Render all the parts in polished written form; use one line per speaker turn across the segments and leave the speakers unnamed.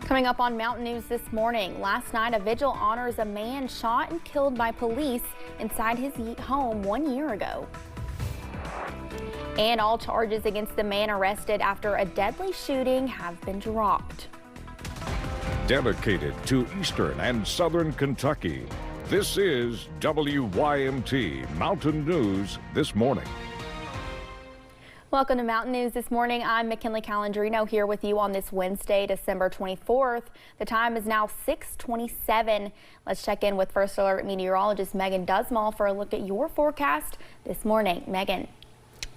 Coming up on Mountain News this morning, last night a vigil honors a man shot and killed by police inside his home 1 year ago. And all charges against the man arrested after a deadly shooting have been dropped.
Dedicated to Eastern and Southern Kentucky, this is WYMT Mountain News This Morning.
Welcome to Mountain News This Morning. I'm McKinley Calandrino here with you on this Wednesday, December 24th. The time is now 6:27. Let's check in with First Alert meteorologist Megan Dusmall for a look at your forecast this morning. Megan.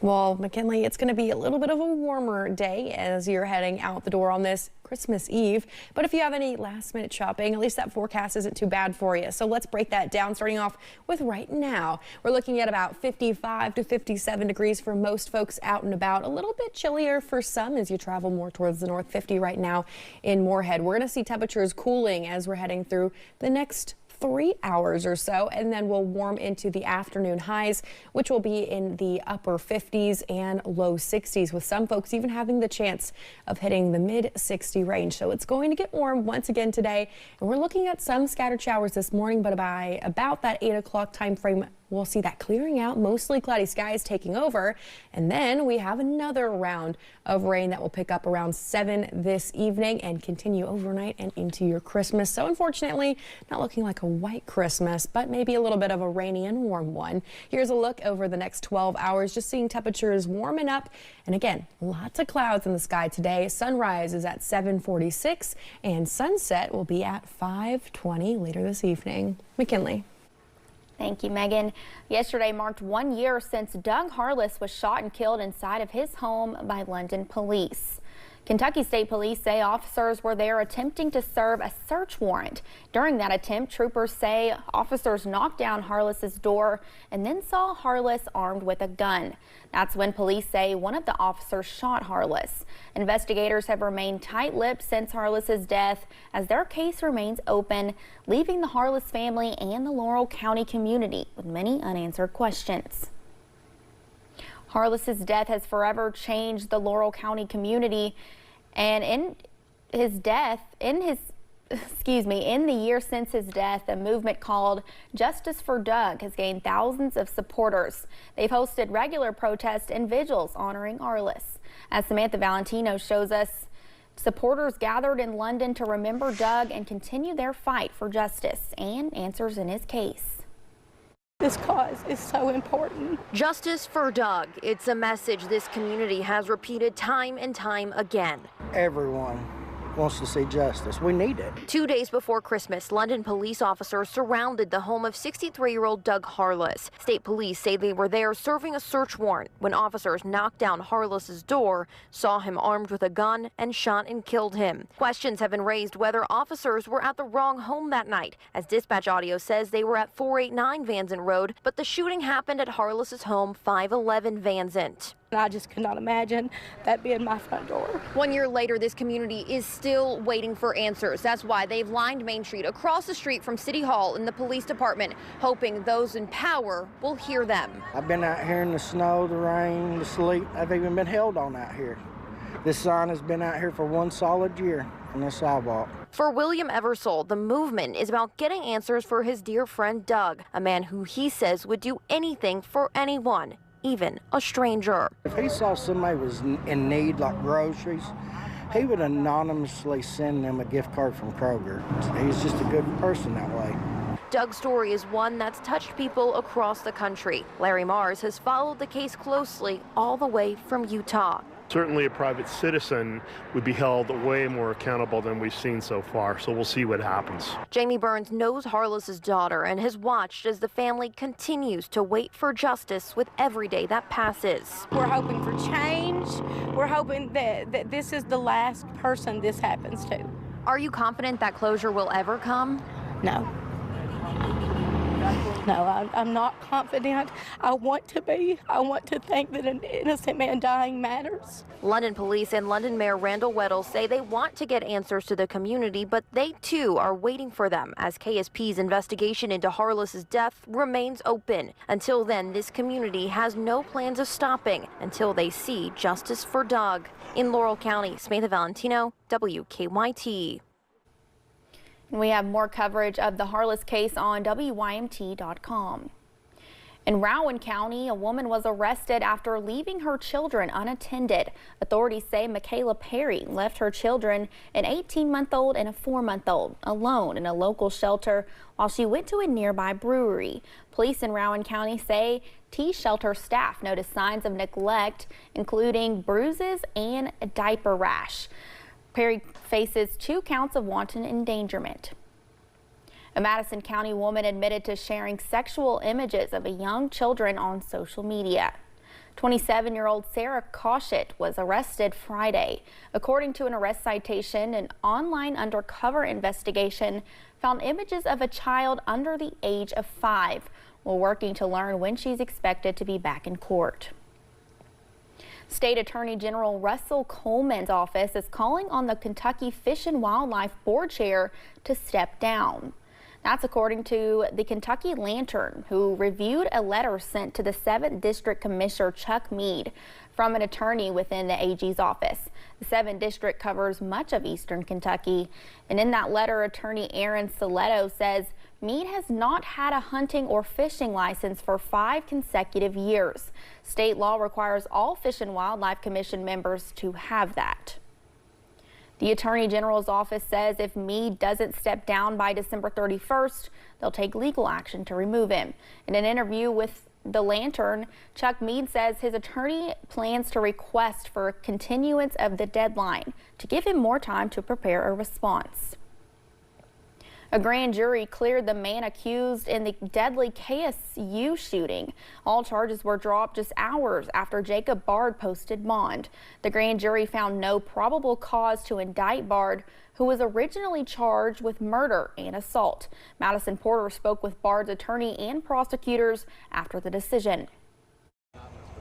Well, McKinley, it's going to be a little bit of a warmer day as you're heading out the door on this Christmas Eve. But if you have any last-minute shopping, at least that forecast isn't too bad for you. So let's break that down, starting off with right now. We're looking at about 55 to 57 degrees for most folks out and about. A little bit chillier for some as you travel more towards the north. 50 right now in Moorhead. We're going to see temperatures cooling as we're heading through the next 3 hours or so, and then we'll warm into the afternoon highs, which will be in the upper 50s and low 60s, with some folks even having the chance of hitting the mid 60 range. So it's going to get warm once again today, and we're looking at some scattered showers this morning, but by about that 8 o'clock time frame, we'll see that clearing out, mostly cloudy skies taking over, and then we have another round of rain that will pick up around 7 this evening and continue overnight and into your Christmas. So unfortunately, not looking like a white Christmas, but maybe a little bit of a rainy and warm one. Here's a look over the next 12 hours, just seeing temperatures warming up, and again, lots of clouds in the sky today. Sunrise is at 7:46, and sunset will be at 5:20 later this evening. McKinley.
Thank you, Megan. Yesterday marked 1 year since Doug Harless was shot and killed inside of his home by London police. Kentucky State Police say officers were there attempting to serve a search warrant. During that attempt, troopers say officers knocked down Harless's door and then saw Harless armed with a gun. That's when police say one of the officers shot Harless. Investigators have remained tight-lipped since Harless's death as their case remains open, leaving the Harless family and the Laurel County community with many unanswered questions. Harless's death has forever changed the Laurel County community, and in the year since his death, a movement called Justice for Doug has gained thousands of supporters. They've hosted regular protests and vigils honoring Harless. As Samantha Valentino shows us, supporters gathered in London to remember Doug and continue their fight for justice and answers in his case.
This cause is so important.
Justice for Doug. It's a message this community has repeated time and time again.
Everyone wants to see justice. We need it.
2 days before Christmas, London police officers surrounded the home of 63-year-old Doug Harless. State police say they were there serving a search warrant when officers knocked down Harless's door, saw him armed with a gun, and shot and killed him. Questions have been raised whether officers were at the wrong home that night, as dispatch audio says they were at 489 Vanzant Road, but the shooting happened at Harless's home, 511 Vanzant.
I just could not imagine that being my front door.
1 year later, this community is still waiting for answers. That's why they've lined Main Street across the street from City Hall and the police department, hoping those in power will hear them.
I've been out here in the snow, the rain, the sleet. I've even been held on out here. This sign has been out here for 1 solid year on the sidewalk.
For William Eversole, the movement is about getting answers for his dear friend Doug, a man who he says would do anything for anyone, even a stranger.
If he saw somebody was in need, like groceries, he would anonymously send them a gift card from Kroger. He's just a good person that way.
Doug's story is one that's touched people across the country. Larry Mars has followed the case closely all the way from Utah.
Certainly a private citizen would be held way more accountable than we've seen so far, so we'll see what happens.
Jamie Burns knows Harless's daughter and has watched as the family continues to wait for justice with every day that passes.
We're hoping for change. We're hoping that this is the last person this happens to.
Are you confident that closure will ever come?
No. No, I'm not confident. I want to be. I want to think that an innocent man dying matters.
London police and London Mayor Randall Weddle say they want to get answers to the community, but they too are waiting for them as KSP's investigation into Harless's death remains open. Until then, this community has no plans of stopping until they see justice for Doug. In Laurel County, Samantha Valentino, WKYT.
We have more coverage of the Harless case on WYMT.com. In Rowan County, a woman was arrested after leaving her children unattended. Authorities say Michaela Perry left her children, an 18-month-old and a 4-month-old, alone in a local shelter while she went to a nearby brewery. Police in Rowan County say T-shelter staff noticed signs of neglect, including bruises and a diaper rash. Perry faces 2 counts of wanton endangerment. A Madison County woman admitted to sharing sexual images of young children on social media. 27-year-old Sarah Cauchett was arrested Friday. According to an arrest citation, an online undercover investigation found images of a child under the age of 5. We're working to learn when she's expected to be back in court. State Attorney General Russell Coleman's office is calling on the Kentucky Fish and Wildlife Board Chair to step down. That's according to the Kentucky Lantern, who reviewed a letter sent to the 7th District Commissioner Chuck Meade from an attorney within the AG's office. The 7th District covers much of eastern Kentucky, and in that letter, attorney Aaron Soletto says Meade has not had a hunting or fishing license for 5 consecutive years. State law requires all Fish and Wildlife Commission members to have that. The Attorney General's office says if Meade doesn't step down by December 31st, they'll take legal action to remove him. In an interview with the Lantern, Chuck Meade says his attorney plans to request for a continuance of the deadline to give him more time to prepare a response. A grand jury cleared the man accused in the deadly KSU shooting. All charges were dropped just hours after Jacob Bard posted bond. The grand jury found no probable cause to indict Bard, who was originally charged with murder and assault. Madison Porter spoke with Bard's attorney and prosecutors after the decision.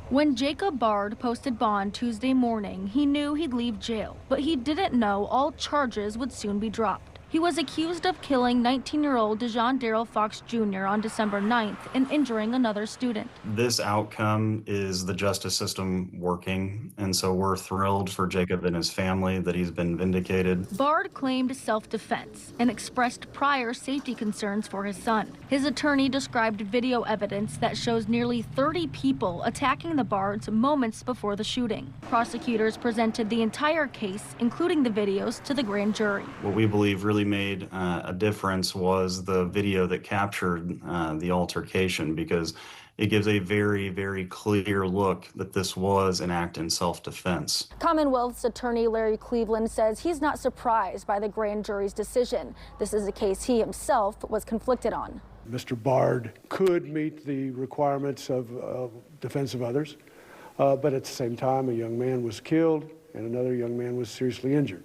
When Jacob Bard posted bond Tuesday morning, he knew he'd leave jail, but he didn't know all charges would soon be dropped. He was accused of killing 19-year-old Dejon Darrell Fox Jr. on December 9th and injuring another student.
This outcome is the justice system working, and so we're thrilled for Jacob and his family that he's been vindicated.
Bard claimed self-defense and expressed prior safety concerns for his son. His attorney described video evidence that shows nearly 30 people attacking the Bards moments before the shooting. Prosecutors presented the entire case, including the videos, to the grand jury.
What we believe really made a difference was the video that captured the altercation, because it gives a very, very clear look that this was an act in self-defense.
Commonwealth's attorney Larry Cleveland says he's not surprised by the grand jury's decision. This is a case he himself was conflicted on.
Mr. Bard could meet the requirements of defense of others, but at the same time, a young man was killed and another young man was seriously injured.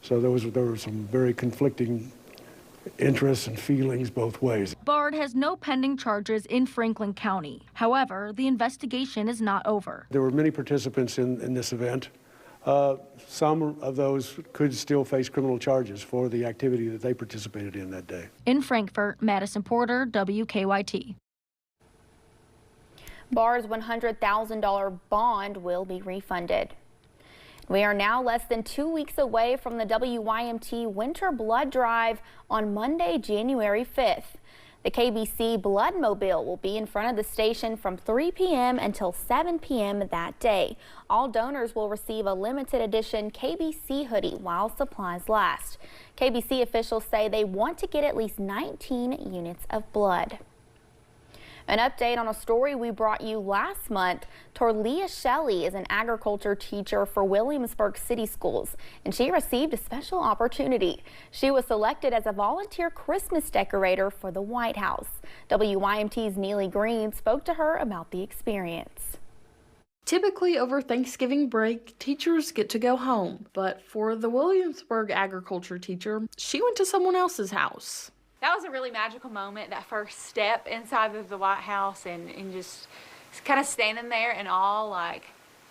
So there were some very conflicting interests and feelings both ways.
Bard has no pending charges in Franklin County. However, the investigation is not over.
There were many participants in this event. Some of those could still face criminal charges for the activity that they participated in that day.
In Frankfort, Madison Porter, WKYT.
Bard's $100,000 bond will be refunded. We are now less than 2 weeks away from the WYMT Winter Blood Drive on Monday, January 5th. The KBC Blood Mobile will be in front of the station from 3 p.m. until 7 p.m. that day. All donors will receive a limited edition KBC hoodie while supplies last. KBC officials say they want to get at least 19 units of blood. An update on a story we brought you last month. Torlia Shelley is an agriculture teacher for Williamsburg City Schools, and she received a special opportunity. She was selected as a volunteer Christmas decorator for the White House. WYMT's Neely Green spoke to her about the experience.
Typically over Thanksgiving break, teachers get to go home, but for the Williamsburg agriculture teacher, she went to someone else's house.
That was a really magical moment, that first step inside of the White House and just kind of standing there in awe, like,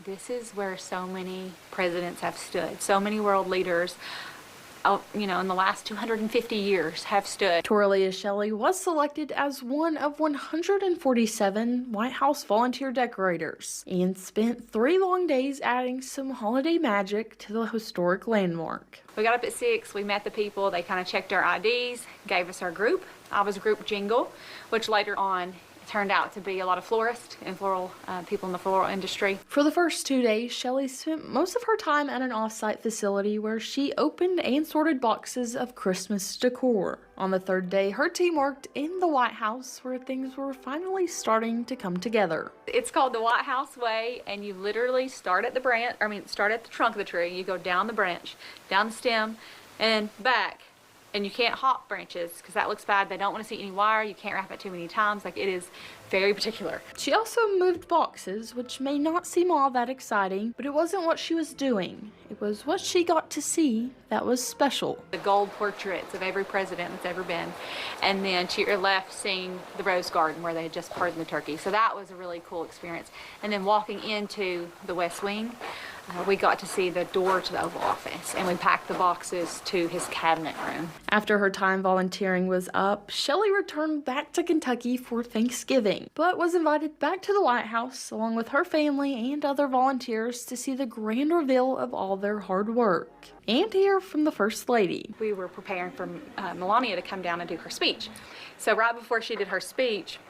this is where so many presidents have stood, so many world leaders. you know, in the last 250 years have stood.
Toralia Shelley was selected as one of 147 White House volunteer decorators and spent 3 long days adding some holiday magic to the historic landmark.
We got up at 6, we met the people, they kind of checked our IDs, gave us our group. I was group jingle, which later on turned out to be a lot of florists and floral people in the floral industry.
For the first 2 days, Shelley spent most of her time at an off-site facility where she opened and sorted boxes of Christmas decor. On the 3rd day, her team worked in the White House where things were finally starting to come together.
It's called the White House Way, and you literally start at the start at the trunk of the tree, you go down the branch, down the stem, and back. And you can't hop branches because that looks bad. They don't want to see any wire. You can't wrap it too many times. Like, it is very particular.
She also moved boxes, which may not seem all that exciting, but it wasn't what she was doing. It was what she got to see that was special.
The gold portraits of every president that's ever been. And then to your left, seeing the Rose Garden where they had just pardoned the turkey. So that was a really cool experience. And then walking into the West Wing, we got to see the door to the Oval Office, and we packed the boxes to his cabinet room.
After her time volunteering was up, Shelley returned back to Kentucky for Thanksgiving, but was invited back to the White House along with her family and other volunteers to see the grand reveal of all their hard work and hear from the First Lady.
We were preparing for Melania to come down and do her speech. So right before she did her speech,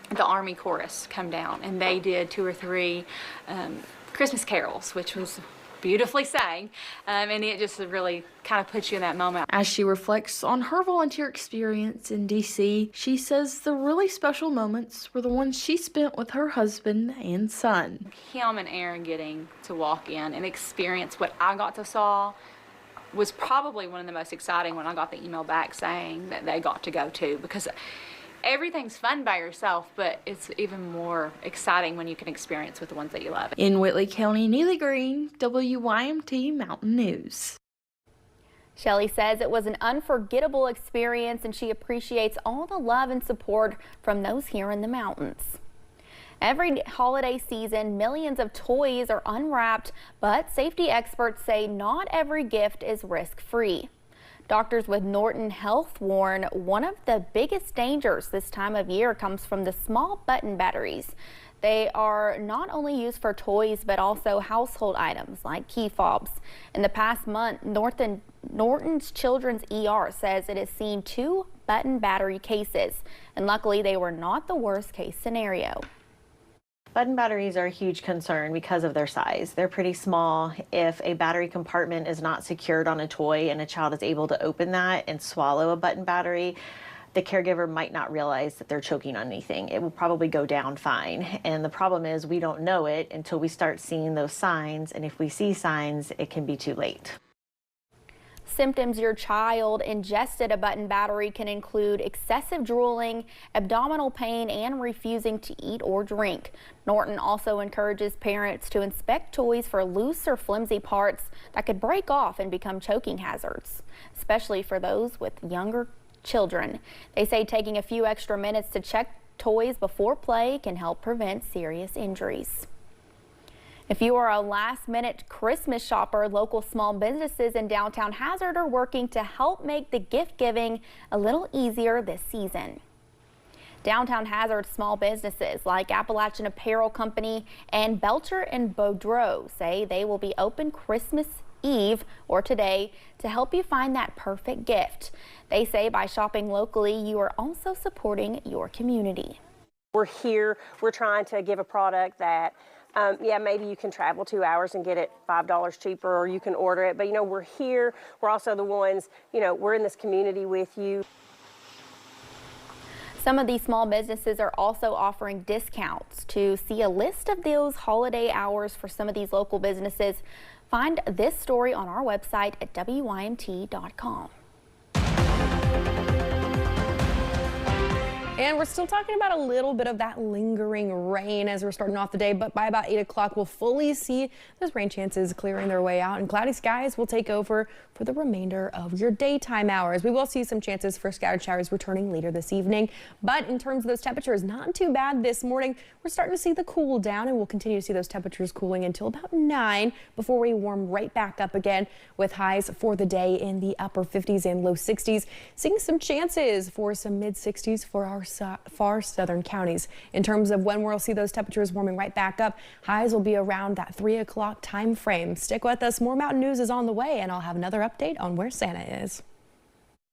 the Army chorus come down, and they did 2 or 3 Christmas carols, which was beautifully sang, and it just really kind of puts you in that moment.
As she reflects on her volunteer experience in D.C., she says the really special moments were the ones she spent with her husband and son.
Him and Aaron getting to walk in and experience what I got to saw was probably one of the most exciting when I got the email back saying that they got to go too, because everything's fun by yourself, but it's even more exciting when you can experience with the ones that you love.
In Whitley County, Neely Green, WYMT Mountain News.
Shelley says it was an unforgettable experience, and she appreciates all the love and support from those here in the mountains. Every holiday season, millions of toys are unwrapped, but safety experts say not every gift is risk-free. Doctors with Norton Health warn one of the biggest dangers this time of year comes from the small button batteries. They are not only used for toys, but also household items like key fobs. In the past month, Norton's Children's ER says it has seen 2 button battery cases, and luckily they were not the worst case scenario.
Button batteries are a huge concern because of their size. They're pretty small. If a battery compartment is not secured on a toy and a child is able to open that and swallow a button battery, the caregiver might not realize that they're choking on anything. It will probably go down fine. And the problem is we don't know it until we start seeing those signs. And if we see signs, it can be too late.
Symptoms your child ingested a button battery can include excessive drooling, abdominal pain, and refusing to eat or drink. Norton also encourages parents to inspect toys for loose or flimsy parts that could break off and become choking hazards, especially for those with younger children. They say taking a few extra minutes to check toys before play can help prevent serious injuries. If you are a last-minute Christmas shopper, local small businesses in downtown Hazard are working to help make the gift giving a little easier this season. Downtown Hazard small businesses like Appalachian Apparel Company and Belcher and Boudreaux say they will be open Christmas Eve or today to help you find that perfect gift. They say by shopping locally, you are also supporting your community.
We're here, we're trying to give a product that yeah, maybe you can travel 2 hours and get it $5 cheaper, or you can order it. But, you know, we're here. We're also the ones, you know, we're in this community with you.
Some of these small businesses are also offering discounts. To see a list of those holiday hours for some of these local businesses, find this story on our website at WYMT.com.
And we're still talking about a little bit of that lingering rain as we're starting off the day, but by about 8 o'clock, we'll fully see those rain chances clearing their way out, and cloudy skies will take over for the remainder of your daytime hours. We will see some chances for scattered showers returning later this evening, but in terms of those temperatures, not too bad this morning. We're starting to see the cool down, and we'll continue to see those temperatures cooling until about 9 before we warm right back up again with highs for the day in the upper 50s and low 60s. Seeing some chances for some mid 60s for our far southern counties. In terms of when we'll see those temperatures warming right back up, highs will be around that 3 o'clock time frame. Stick with us. More mountain news is on the way, and I'll have another update on where Santa is.